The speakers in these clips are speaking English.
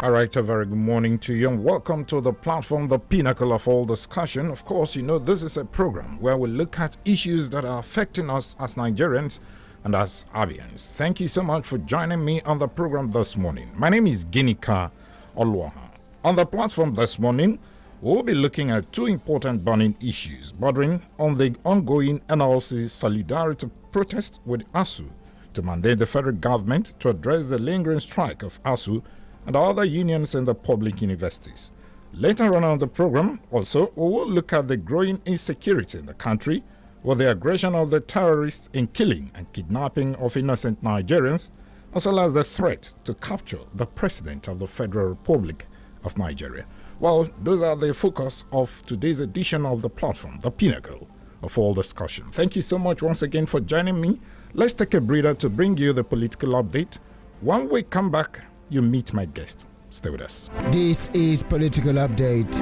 All right, a very good morning to you and welcome to the platform, the pinnacle of all discussion. Of course, you know, this is a program where we look at issues that are affecting us as Nigerians and as Abians. Thank you so much for joining me on the program this morning. My name is Ginika Olwaha. On the platform this morning, we'll be looking at two important burning issues bordering on the ongoing NLC solidarity protest with Asuu to mandate the federal government to address the lingering strike of Asuu and other unions in the public universities. Later on the program, also, we will look at the growing insecurity in the country with the aggression of the terrorists in killing and kidnapping of innocent Nigerians, as well as the threat to capture the President of the Federal Republic of Nigeria. Well, those are the focus of today's edition of the platform, the pinnacle of all discussion. Thank you so much once again for joining me. Let's take a breather to bring you the political update. When we come back, you meet my guest. Stay with us. This is Political Update.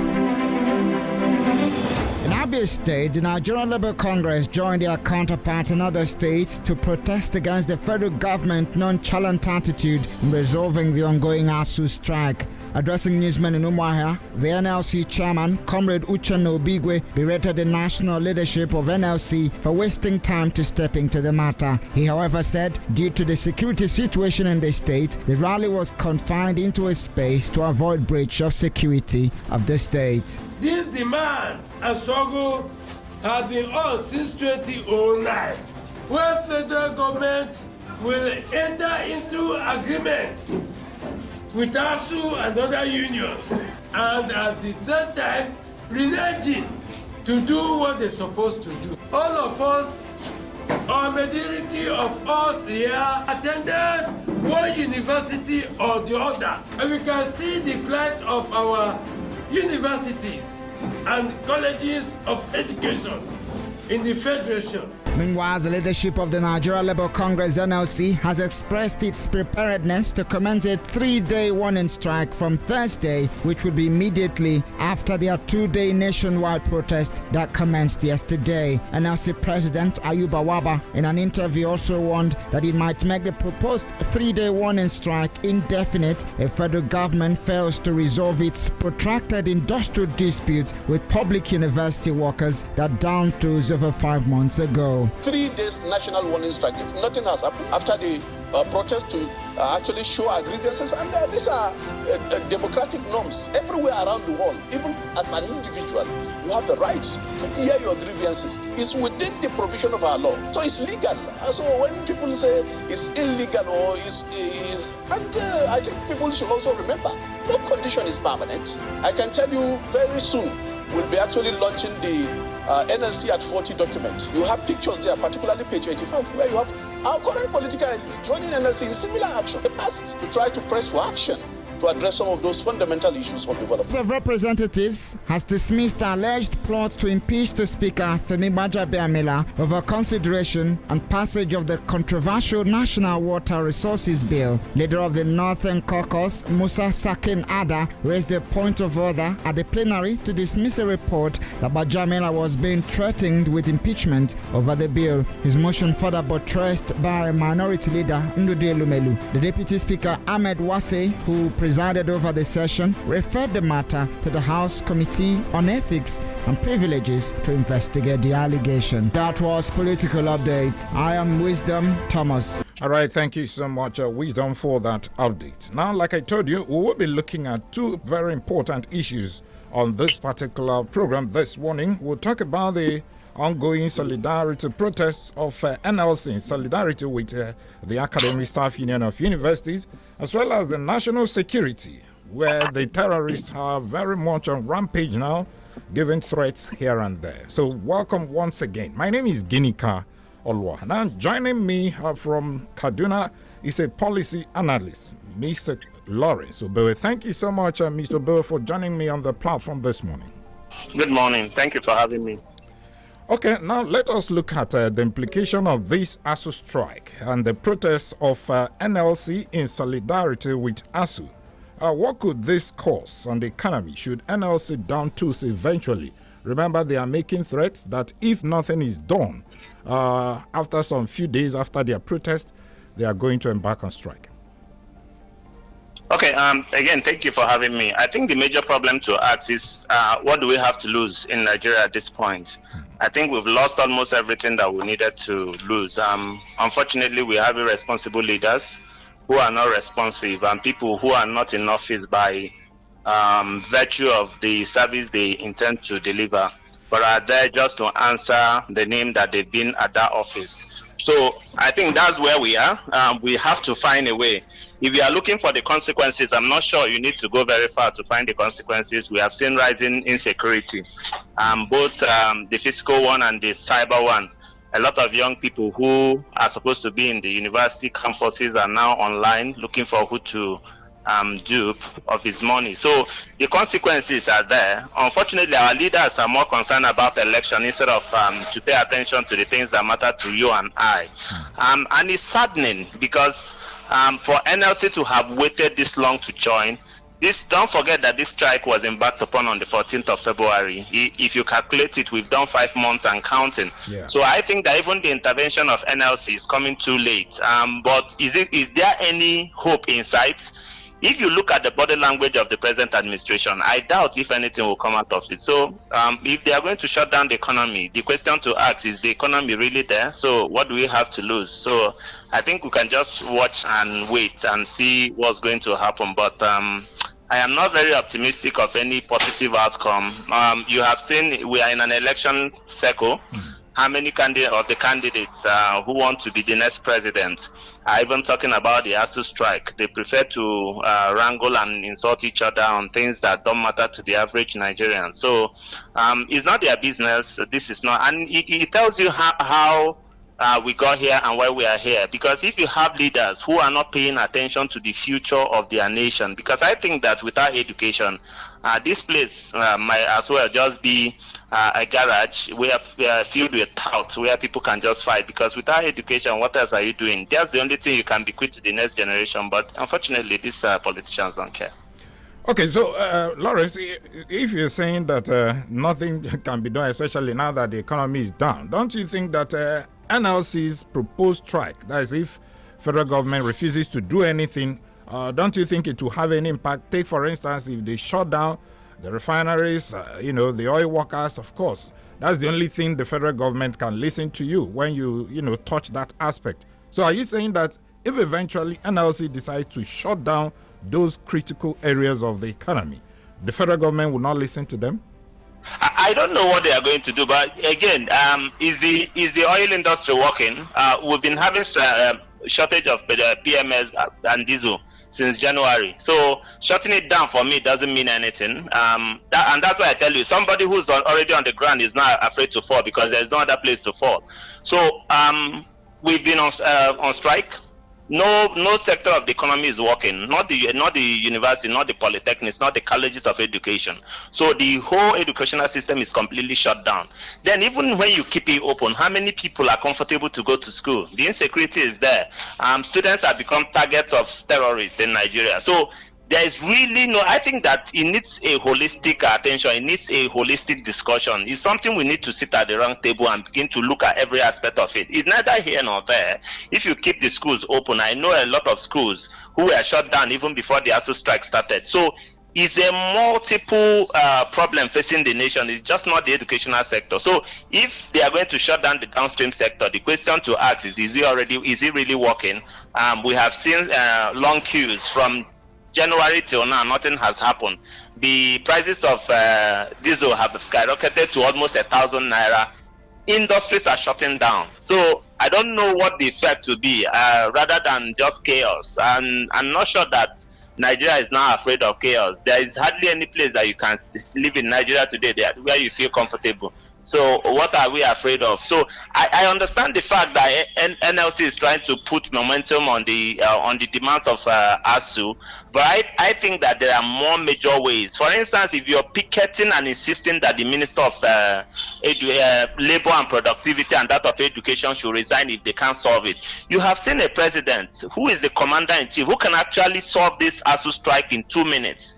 In Abia State, the Nigerian Labour Congress joined their counterparts in other states to protest against the federal government's nonchalant attitude in resolving the ongoing Asuu strike. Addressing newsmen in Umuahia, the NLC chairman, Comrade Uchenna Obigwe, berated the national leadership of NLC for wasting time to step into the matter. He, however, said due to the security situation in the state, the rally was confined into a space to avoid breach of security of the state. This demand and struggle has been on since 2009, where federal government will enter into agreement with Asuu and other unions, and at the same time reneging to do what they're supposed to do. All of us, or majority of us here, attended one university or the other, and we can see the plight of our universities and colleges of education in the Federation. Meanwhile, the leadership of the Nigeria Labour Congress NLC has expressed its preparedness to commence a 3-day warning strike from Thursday, which will be immediately after their 2-day nationwide protest that commenced yesterday. NLC President Ayuba Waba, in an interview, also warned that it might make the proposed 3-day warning strike indefinite if federal government fails to resolve its protracted industrial dispute with public university workers that downed tools over 5 months ago. 3 days national warning strike if nothing has happened after the protest to actually show our grievances, and these are democratic norms everywhere around the world. Even as an individual, you have the right to hear your grievances. It's within the provision of our law, so it's legal. So when people say it's illegal or I think people should also remember, no condition is permanent. I can tell you very soon we'll be actually launching the NLC at 40 document. You have pictures there, particularly page 85, where you have our current political elites joining NLC in similar action. The past, we try to press for action to address some of those fundamental issues of development. The House of Representatives has dismissed the alleged plot to impeach the Speaker, Femi Gbajabiamila, over consideration and passage of the controversial National Water Resources Bill. Leader of the Northern Caucus, Musa Sakin Ada, raised a point of order at the plenary to dismiss a report that Gbajabiamila was being threatened with impeachment over the bill. His motion further buttressed by Minority Leader Ndudu Elumelu. The Deputy Speaker, Ahmed Wase, who presided over the session, referred the matter to the House Committee on Ethics and Privileges to investigate the allegation. That was Political Update. I am Wisdom Thomas. All right, thank you so much, Wisdom, for that update. Now, like I told you, we will be looking at two very important issues on this particular program this morning. We'll talk about the ongoing solidarity protests of NLC in solidarity with the Academic Staff Union of Universities, as well as the national security, where the terrorists are very much on rampage now, giving threats here and there. So welcome once again. My name is Ginika Olwa. Now joining me from Kaduna is a policy analyst, Mr. Lawrence Obewe. Thank you so much, Mr. Obewe, for joining me on the platform this morning. Good morning. Thank you for having me. Okay, now let us look at the implication of this Asuu strike and the protests of NLC in solidarity with Asuu. What could this cause on the economy should NLC down tools eventually Remember, they are making threats that if nothing is done, after some few days after their protest, they are going to embark on strike. Okay, again, thank you for having me. I think the major problem to ask is what do we have to lose in Nigeria at this point? I think we've lost almost everything that we needed to lose. Unfortunately, we have irresponsible leaders who are not responsive and people who are not in office by virtue of the service they intend to deliver, but are there just to answer the name that they've been at that office. So I think that's where we are. We have to find a way. If you are looking for the consequences, I'm not sure you need to go very far to find the consequences. We have seen rising insecurity, both the physical one and the cyber one. A lot of young people who are supposed to be in the university campuses are now online looking for who to dupe of his money. So the consequences are there. Unfortunately, our leaders are more concerned about election instead of to pay attention to the things that matter to you and I. And it's saddening because for NLC to have waited this long to join, don't forget that this strike was embarked upon on the 14th of February. If you calculate it, we've done 5 months and counting. Yeah. So I think that even the intervention of NLC is coming too late. But is there any hope in sight? If you look at the body language of the present administration, I doubt if anything will come out of it. So if they are going to shut down the economy, the question to ask is the economy really there? So what do we have to lose? So I think we can just watch and wait and see what's going to happen. But I am not very optimistic of any positive outcome. You have seen we are in an election cycle. How many candidates who want to be the next president are even talking about the Asuu strike? They prefer to wrangle and insult each other on things that don't matter to the average Nigerian. So it's not their business. This is not, and it tells you how we got here and why we are here. Because if you have leaders who are not paying attention to the future of their nation, because I think that without education, this place might as well just be a garage where filled with touts where people can just fight. Because without education, what else are you doing? That's the only thing you can bequeath to the next generation. But unfortunately, these politicians don't care. Okay, so Lawrence, if you're saying that nothing can be done, especially now that the economy is down, don't you think that NLC's proposed strike, that is if federal government refuses to do anything, don't you think it will have any impact? Take, for instance, if they shut down the refineries, the oil workers, of course, that's the only thing the federal government can listen to you when you touch that aspect. So are you saying that if eventually NLC decides to shut down those critical areas of the economy, the federal government will not listen to them? I don't know what they are going to do, but again, is the oil industry working? We've been having shortage of PMS and diesel since January. So shutting it down for me doesn't mean anything. And that's why I tell you, somebody who's already on the ground is not afraid to fall because there's no other place to fall. So we've been on strike. No sector of the economy is working. Not the university, not the polytechnics, not the colleges of education. So the whole educational system is completely shut down. Then even when you keep it open, how many people are comfortable to go to school? The insecurity is there. Students have become targets of terrorists in Nigeria. So there is really I think that it needs a holistic attention. It needs a holistic discussion. It's something we need to sit at the round table and begin to look at every aspect of it. It's neither here nor there. If you keep the schools open, I know a lot of schools who were shut down even before the Asuu strike started. So it's a multiple problem facing the nation. It's just not the educational sector. So if they are going to shut down the downstream sector, the question to ask is it really working? We have seen long queues from January till now. Nothing has happened. The prices of diesel have skyrocketed to almost 1,000 naira. Industries are shutting down. So I don't know what the effect will be rather than just chaos. And I'm not sure that Nigeria is now afraid of chaos. There is hardly any place that you can live in Nigeria today where you feel comfortable. So what are we afraid of? So I understand the fact that NLC is trying to put momentum on the demands of Asuu, but I think that there are more major ways. For instance, if you're picketing and insisting that the Minister of Labor and Productivity and that of Education should resign if they can't solve it, you have seen a president who is the commander-in-chief who can actually solve this Asuu strike in 2 minutes,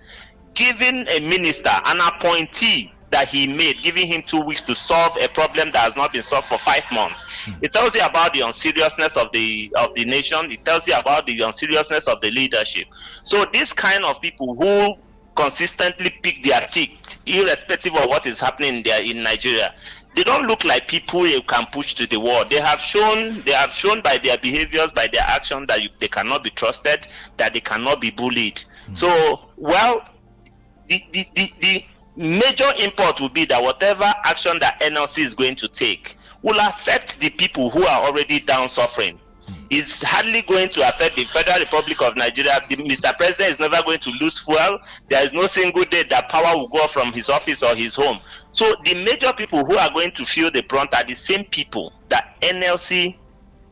giving a minister, an appointee, that he made, giving him 2 weeks to solve a problem that has not been solved for 5 months. It tells you about the unseriousness of the nation. It tells you about the unseriousness of the leadership. So this kind of people who consistently pick their teeth, irrespective of what is happening there in Nigeria, they don't look like people you can push to the wall. They have shown by their behaviors, by their action, that they cannot be trusted, that they cannot be bullied. So, well, the major import will be that whatever action that NLC is going to take will affect the people who are already down suffering. It's hardly going to affect the Federal Republic of Nigeria. Mr. President is never going to lose fuel. There is no single day that power will go from his office or his home. So the major people who are going to feel the brunt are the same people that NLC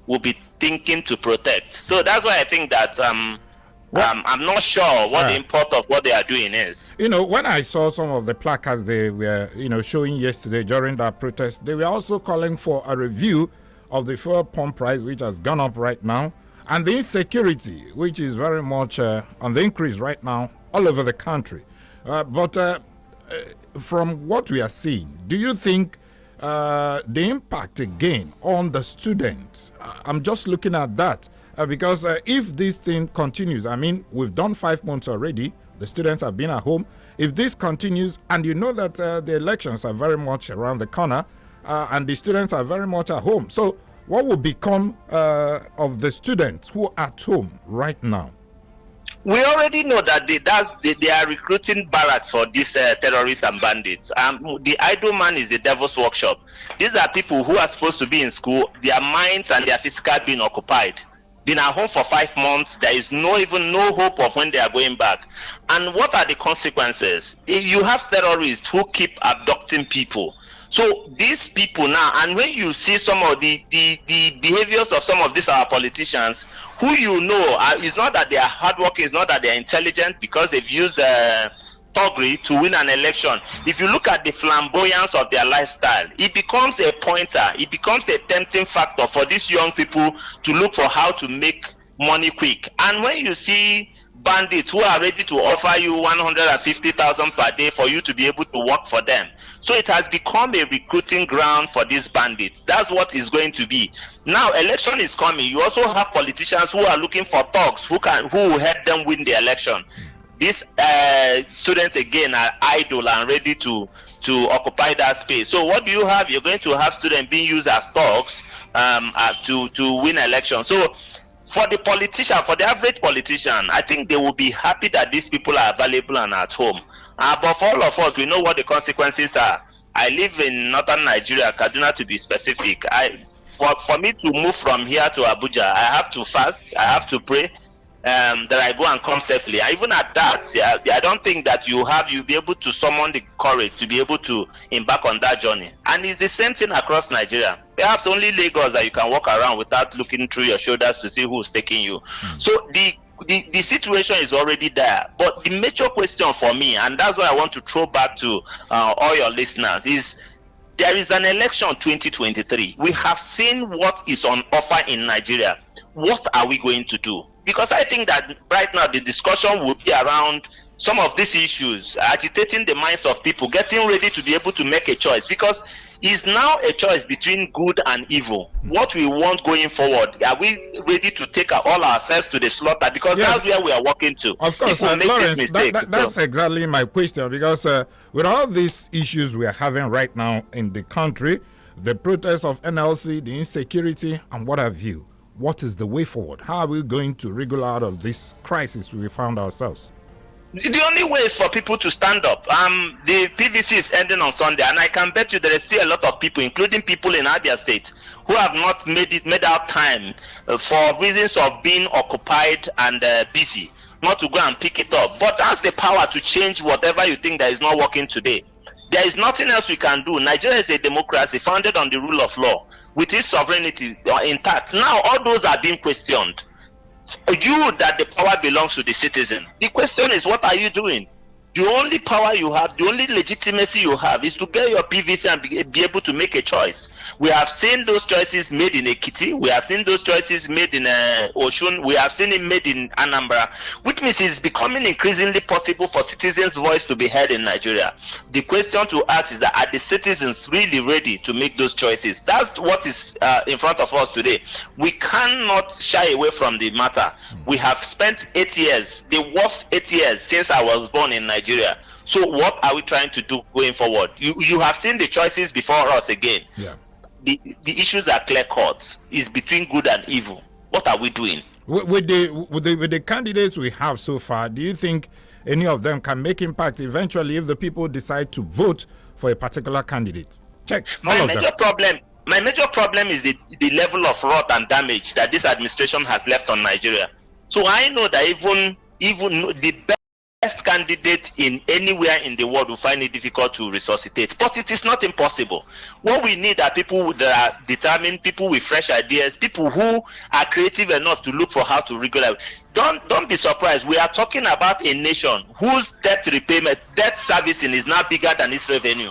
will be thinking to protect. So that's why I think that I'm not sure what the import of what they are doing is. You know, when I saw some of the placards they were, showing yesterday during that protest, they were also calling for a review of the fuel pump price, which has gone up right now, and the insecurity, which is very much on the increase right now all over the country. But from what we are seeing, do you think the impact again on the students? I'm just looking at that because if this thing continues, I mean, we've done 5 months already. The students have been at home. If this continues, and you know that the elections are very much around the corner, and the students are very much at home. So what will become of the students who are at home right now? We already know that they are recruiting barracks for these terrorists and bandits. The idle man is the devil's workshop. These are people who are supposed to be in school, their minds and their physical being occupied. Been at home for 5 months, there is no hope of when they are going back. And what are the consequences? You have terrorists who keep abducting people. So these people now, and when you see some of the behaviors of some of these our politicians, who it's not that they are hardworking, it's not that they are intelligent, because they've used thuggery to win an election. If you look at the flamboyance of their lifestyle, it becomes a pointer, it becomes a tempting factor for these young people to look for how to make money quick. And when you see bandits who are ready to offer you 150,000 per day for you to be able to work for them, so it has become a recruiting ground for these bandits. That's what it's going to be. Now, election is coming. You also have politicians who are looking for thugs who will help them win the election. These students again are idle and ready to occupy that space. So what do you have? You're going to have students being used as thugs to win elections. So for the politician, for the average politician, I think they will be happy that these people are available and at home. But for all of us, we know what the consequences are. I live in northern Nigeria, Kaduna to be specific. For me to move from here to Abuja, I have to fast, I have to pray that I go and come safely. And even at that, I don't think that you'll be able to summon the courage to be able to embark on that journey. And it's the same thing across Nigeria. Perhaps only Lagos that you can walk around without looking through your shoulders to see who's taking you. So the situation is already there. But the major question for me, and that's what I want to throw back to all your listeners, is there is an election 2023. We have seen what is on offer in Nigeria. What are we going to do? Because I think that right now the discussion will be around some of these issues, agitating the minds of people, getting ready to be able to make a choice. Because it's now a choice between good and evil. What we want going forward, are we ready to take all ourselves to the slaughter? Because that's where we are walking to. Of course, Lawrence, that's exactly my question. Because with all these issues we are having right now in the country, the protests of NLC, the insecurity, and what have you, what is the way forward? How are we going to wriggle out of this crisis we found ourselves? The only way is for people to stand up. The PVC is ending on Sunday, and I can bet you there is still a lot of people, including people in Abia State, who have not made out time for reasons of being occupied and busy, not to go and pick it up. But that's the power to change whatever you think that is not working today. There is nothing else we can do. Nigeria is a democracy founded on the rule of law, with its sovereignty intact. Now all those are being questioned. That the power belongs to the citizen. The question is, what are you doing? The only power you have, the only legitimacy you have is to get your PVC and be able to make a choice. We have seen those choices made in Ekiti. We have seen those choices made in Oshun. We have seen it made in Anambra, which means it's becoming increasingly possible for citizens' voice to be heard in Nigeria. The question to ask is that are the citizens really ready to make those choices? That's what is in front of us today. We cannot shy away from the matter. We have spent 8 years, the worst 8 years since I was born in Nigeria. So what are we trying to do going forward? You have seen the choices before us again. Yeah. The issues are clear cut. It's between good and evil. What are we doing? With the candidates we have so far, do you think any of them can make impact eventually if the people decide to vote for a particular candidate? Check. My major problem is the level of rot and damage that this administration has left on Nigeria. So I know that even the best candidate in anywhere in the world will find it difficult to resuscitate, but it is not impossible. What we need are people that are determined, people with fresh ideas, people who are creative enough to look for how to regulate. Don't be surprised. We are talking about a nation whose debt servicing is now bigger than its revenue.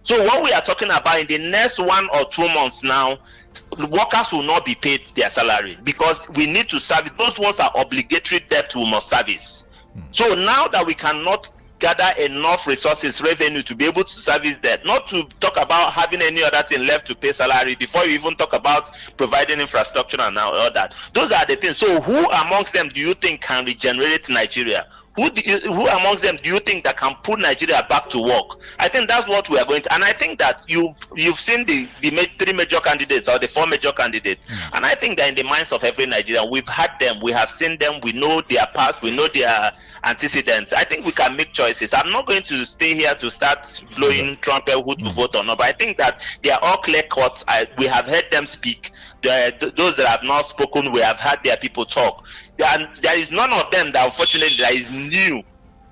So what we are talking about in the next 1 or 2 months now, workers will not be paid their salary because we need to service. Those ones are obligatory debt we must service. So now that we cannot gather enough resources, revenue to be able to service that, not to talk about having any other thing left to pay salary before you even talk about providing infrastructure and all that. Those are the things. So who amongst them do you think can regenerate Nigeria? Who amongst them do you think that can put Nigeria back to work? I think that's what we are going to, and I think that you've seen the 3 major candidates or the 4 major candidates, and I think that in the minds of every Nigerian, we've had them, we have seen them, we know their past, we know their antecedents. I think we can make choices. I'm not going to stay here to start blowing trumpet who to vote or not, but I think that they are all clear cut. We have heard them speak. Those that have not spoken, we have had their people talk. And there is none of them that unfortunately that is new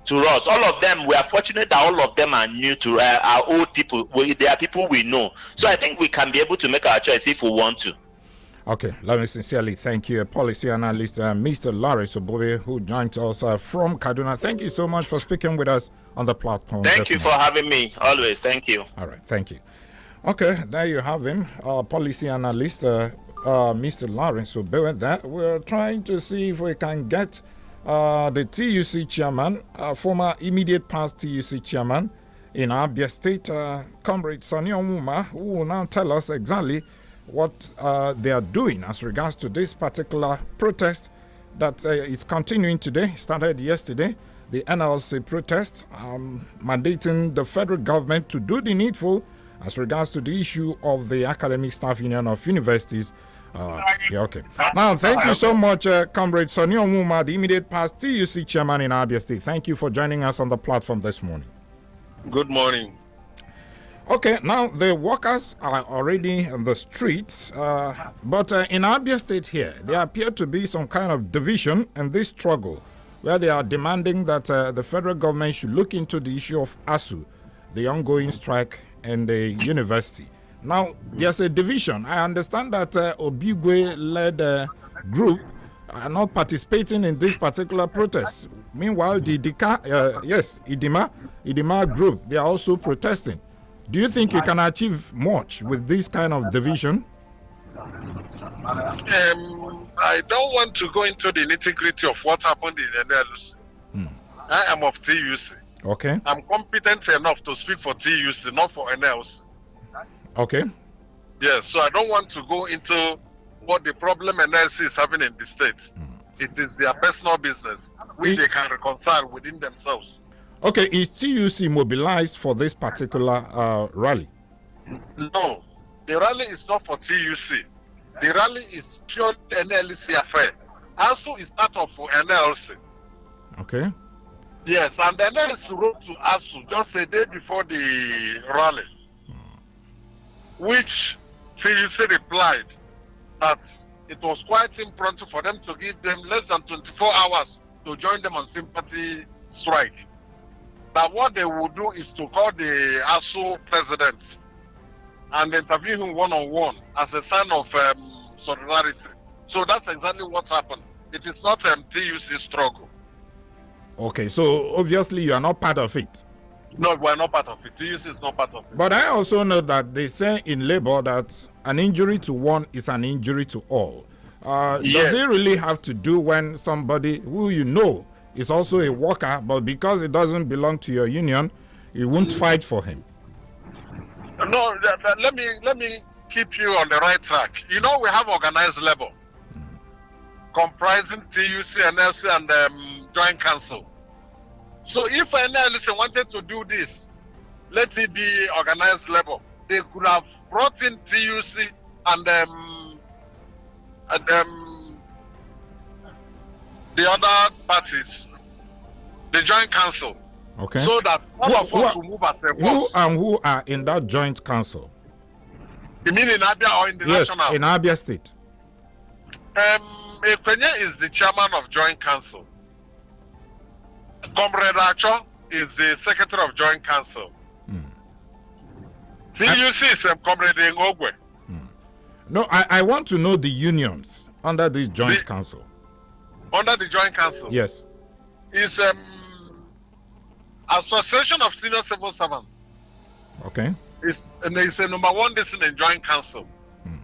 to us. All of them, we are fortunate that all of them are new to our old people. They are people we know. So I think we can be able to make our choice if we want to. Okay, let me sincerely thank you, policy analyst Mr. Lawrence Obobe, who joined us from Kaduna. Thank you so much for speaking with us on the platform. Thank you for having me. Always. Thank you. All right, thank you. Okay, there you have him, policy analyst Mr. Lawrence Obobe. That we're trying to see if we can get the TUC chairman, former immediate past TUC chairman in Abia State, Comrade Sonny Onwuma, who will now tell us exactly what they are doing as regards to this particular protest that is continuing today, started yesterday, the NLC protest, mandating the federal government to do the needful as regards to the issue of the Academic Staff Union of Universities. Okay. Now, thank you so much, Comrade Sonny Onwuma, the immediate past TUC chairman in Abia State. Thank you for joining us on the platform this morning. Good morning. Okay, now the workers are already in the streets, but in Abia State here, there appear to be some kind of division in this struggle where they are demanding that the federal government should look into the issue of Asuu, the ongoing strike in the university. Now, there's a division. I understand that Obigwe-led group are not participating in this particular protest. Meanwhile, the Idima group, they are also protesting. Do you think you can achieve much with this kind of division? I don't want to go into the nitty-gritty of what happened in NLC. I am of TUC. Okay. I'm competent enough to speak for TUC, not for NLC. Okay. Yes, so I don't want to go into what the problem NLC is having in the state. It is their personal business, which they can reconcile within themselves. Okay, is TUC mobilized for this particular rally? No, the rally is not for TUC. The rally is pure NLC affair. Asuu is part of NLC. Okay. Yes, and the NLC wrote to Asuu just a day before the rally, which TUC replied that it was quite impromptu for them to give them less than 24 hours to join them on sympathy strike. That what they will do is to call the Asuu president and interview him one-on-one as a sign of solidarity. So that's exactly what happened. It is not a TUC struggle. Okay, so obviously you are not part of it. No, we're not part of it. TUC is not part of it. But I also know that they say in labor that an injury to one is an injury to all. Yes. Does it really have to do when somebody who you know is also a worker, but because it doesn't belong to your union, you won't fight for him? No, let me keep you on the right track. You know, we have organized labor comprising TUC, NLC, and Joint Council. So if NLC wanted to do this, let it be organized labor. They could have brought in TUC and the other parties, the Joint Council. Okay. So that all of us will move as a force. Who are in that Joint Council? You mean in Abia or in the national? Yes, in Abia State. Ekwenye is the chairman of Joint Council. Comrade Acho is the secretary of Joint Council. TUC is Comrade Ngogwe. No, I want to know the unions under this Joint Council. Under the Joint Council? Yes. Is Association of Senior Civil Servants. Okay. It's a number one this in Joint Council,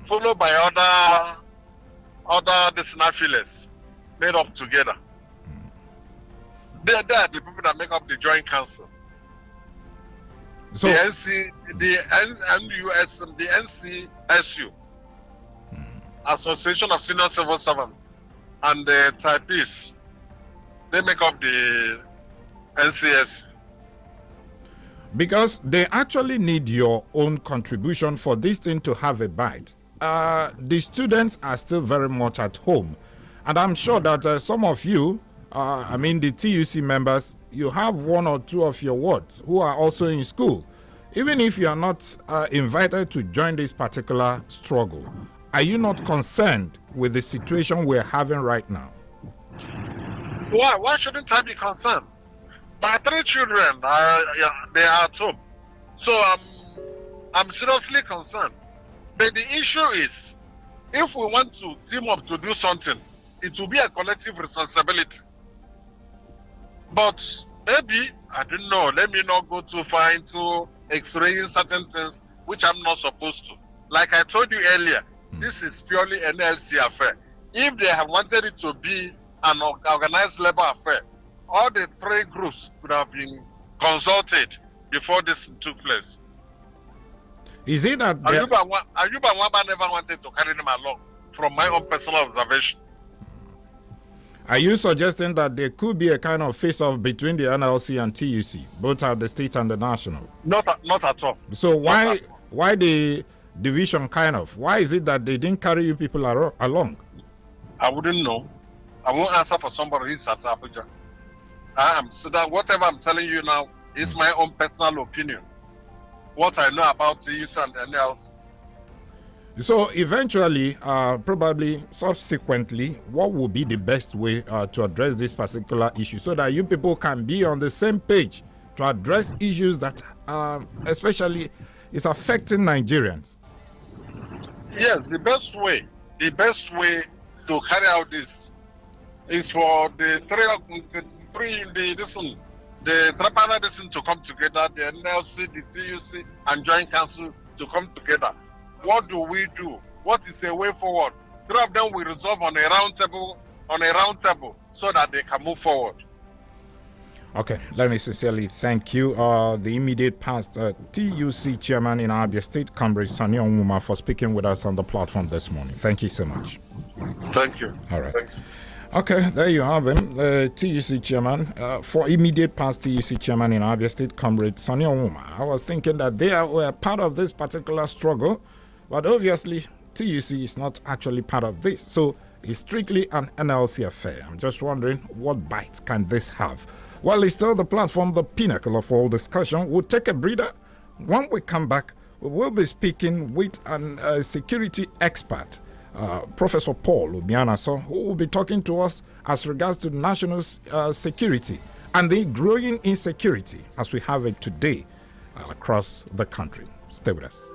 followed by other affiliates made up together. They are the people that make up the Joint Council. So the NC, the NUS, the NCSU, Association of Senior Civil Servants, and the typists, they make up the NCS. Because they actually need your own contribution for this thing to have a bite. The students are still very much at home. And I'm sure that some of you, the TUC members, you have one or two of your wards who are also in school. Even if you are not invited to join this particular struggle, are you not concerned with the situation we're having right now? Why? Why shouldn't I be concerned? My 3 children, they are at home. So I'm seriously concerned. But the issue is, if we want to team up to do something, it will be a collective responsibility. But maybe, I don't know, let me not go too far into x-raying certain things which I'm not supposed to. Like I told you earlier, this is purely an NLC affair. If they have wanted it to be an organized labor affair, all the 3 groups could have been consulted before this took place. Is it that Ayuba Nwaba never wanted to carry them along, from my own personal observation? Are you suggesting that there could be a kind of face-off between the NLC and TUC, both at the state and the national? Not at all. So why the division kind of? Why is it that they didn't carry you people along? I wouldn't know. I won't answer for somebody who's at Abuja. So that whatever I'm telling you now is my own personal opinion. What I know about TUC and anything else. So eventually, probably subsequently, what will be the best way to address this particular issue so that you people can be on the same page to address issues that especially is affecting Nigerians? Yes, the best way to carry out this is for the tripartite to come together, the NLC, the TUC, and Joint Council to come together. What do we do? What is a way forward? 3 of them will resolve on a round table, so that they can move forward. Okay, let me sincerely thank you, the immediate past TUC chairman in Abia State, Comrade Sani Onwuma, for speaking with us on the platform this morning. Thank you so much. Thank you. All right. Thank you. Okay, there you have him, the TUC chairman. For immediate past TUC chairman in Abia State, Comrade Sani Onwuma. I was thinking that they were part of this particular struggle, but obviously TUC is not actually part of this. So it's strictly an NLC affair. I'm just wondering, what bites can this have? Well, it's still the platform, the pinnacle of all discussion. We'll take a breather. When we come back, we will be speaking with a security expert, Professor Paul Obianaso, who will be talking to us as regards to national security and the growing insecurity as we have it today across the country. Stay with us.